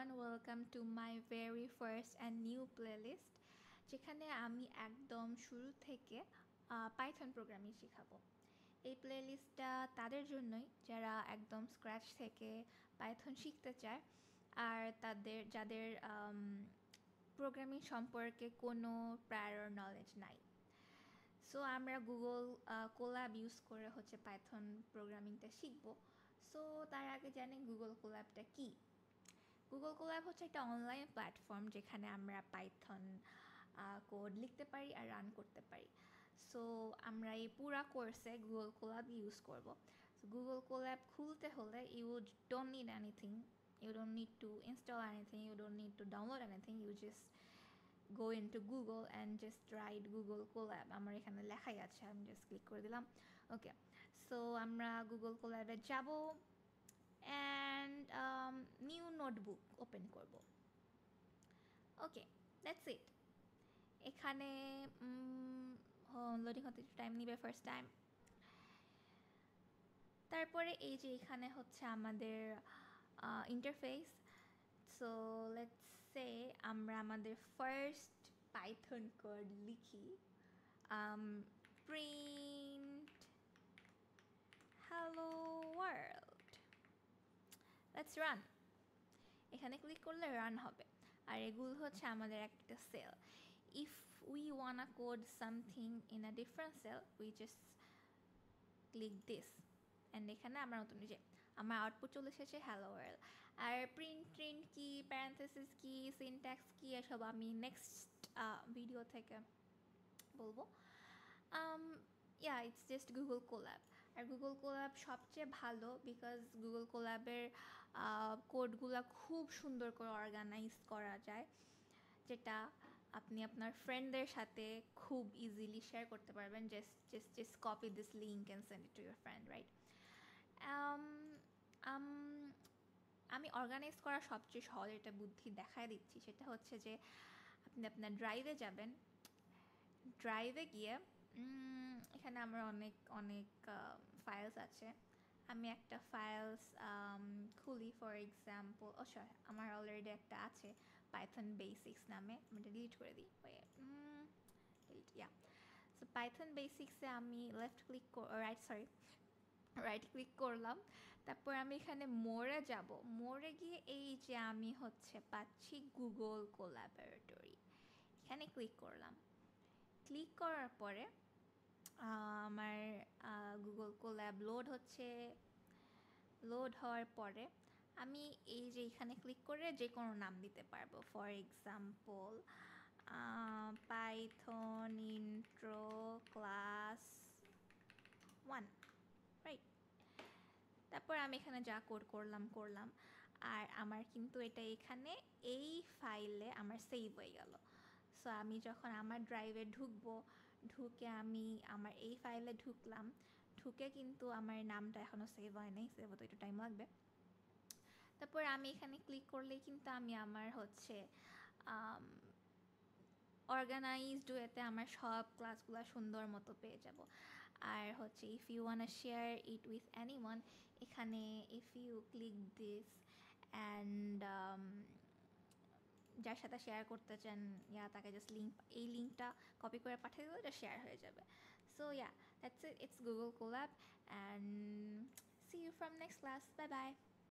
everyone, welcome to my very first and new playlist যেখানে আমি একদম শুরু থেকে পাইথন প্রোগ্রামিং শেখাবো। এই প্লেলিস্টটা তাদের জন্যই যারা একদম স্ক্র্যাচ থেকে পাইথন শিখতে চায় আর যাদের প্রোগ্রামিং সম্পর্কে কোনো প্রায়র নলেজ নাই। সো আমরা গুগল কোল্যাব ইউজ করে হচ্ছে পাইথন প্রোগ্রামিংটা শিখবো। সো তার আগে জানি গুগল কোল্যাবটা কী। গুগল কোল্যাব হচ্ছে একটা অনলাইন প্ল্যাটফর্ম যেখানে আমরা পাইথন কোড লিখতে পারি আর রান করতে পারি। সো আমরা এই পুরা কোর্সে গুগল কোল্যাব ইউজ করব। সো গুগল কোল্যাব খুলতে হলে you don't need anything, you don't need to install anything, you don't need to download anything, you just go into Google and just write Google Colab. আমার এখানে লেখাই আছে, আমি just click করে দিলাম। ওকে, so আমরা গুগল কোল্যাবে যাব অ্যান্ড নিউ নোটবুক ওপেন করব। ওকে, দ্যাটস ইট। এখানে লোডিং হতে একটু টাইম নিবে ফার্স্ট টাইম। তারপরে এই যে এখানে হচ্ছে আমাদের ইন্টারফেস। সো লেটস সে আমরা আমাদের ফার্স্ট পাইথন কোড লিখি, print hello world. Let's run. এখানে ক্লিক করলে রান হবে। আর এগুলো হচ্ছে আমাদের একটা cell. If we wanna code something in a different cell, we just click this and এখানে আমরা নতুন যে আমার আউটপুট চলে এসেছে হ্যালো ওয়ার্ল্ড। আর প্রিন্ট কি, প্যারেন্থেসিস কি, সিনট্যাক্স কি, এসব আমি নেক্সট ভিডিও থেকে বলবো। It's just Google Colab. আর গুগল কোল্যাব সবচেয়ে ভালো বিকজ গুগল কোল্যাবের কোডগুলো খুব সুন্দর করে অর্গানাইজ করা যায়, যেটা আপনি আপনার ফ্রেন্ডদের সাথে খুব ইজিলি শেয়ার করতে পারবেন। Just copy this link and send it to your friend, right? আমি অর্গানাইজ করা সবচেয়ে সহজ একটা বুদ্ধি দেখায় দিচ্ছি। সেটা হচ্ছে যে আপনি আপনার ড্রাইভে যাবেন, ড্রাইভে গিয়ে এখানে আমার অনেক ফাইলস আছে। আমি একটা ফাইলস খুলি, ফর এক্সাম্পল আমার অলরেডি একটা আছে পাইথন বেসিক্স নামে, আমি এটা ডিলিট করে দিই। সো পাইথন বেসিক্সে আমি রাইট ক্লিক করলাম। তারপর আমি এখানে মোরে যাব। মোরে গিয়ে এই যে আমি হচ্ছে পাচ্ছি গুগল কোল্যাবরেটরি, এখানে ক্লিক করলাম। ক্লিক করার পরে আমার গুগল কোল্যাব লোড হওয়ার পরে আমি এই যে এখানে ক্লিক করে যে কোনো নাম দিতে পারবো। For example Python intro class 1, right? তারপর আমি এখানে যা কোড করলাম আর আমার কিন্তু এটা এখানে এই ফাইলে আমার সেভ হয়ে গেল। সো আমি যখন আমার ড্রাইভে ঢুকে আমি আমার এই ফাইলে ঢুকে কিন্তু আমার নামটা এখনও সেভ হয় নাই, সেভ হতে একটু টাইম লাগবে। তারপর আমি এখানে ক্লিক করলেই কিন্তু আমি আমার হচ্ছে অর্গানাইজড ওয়েতে আমার সব ক্লাসগুলো সুন্দর মতো পেয়ে যাব। আর হচ্ছে if you wanna share it with anyone, এখানে if you click this and যার সাথে শেয়ার করতে চান তাকে জাস্ট এই লিঙ্কটা কপি করে পাঠিয়ে দিলে এটা শেয়ার হয়ে যাবে। So that's it, it's Google Colab and see you from next class. Bye by.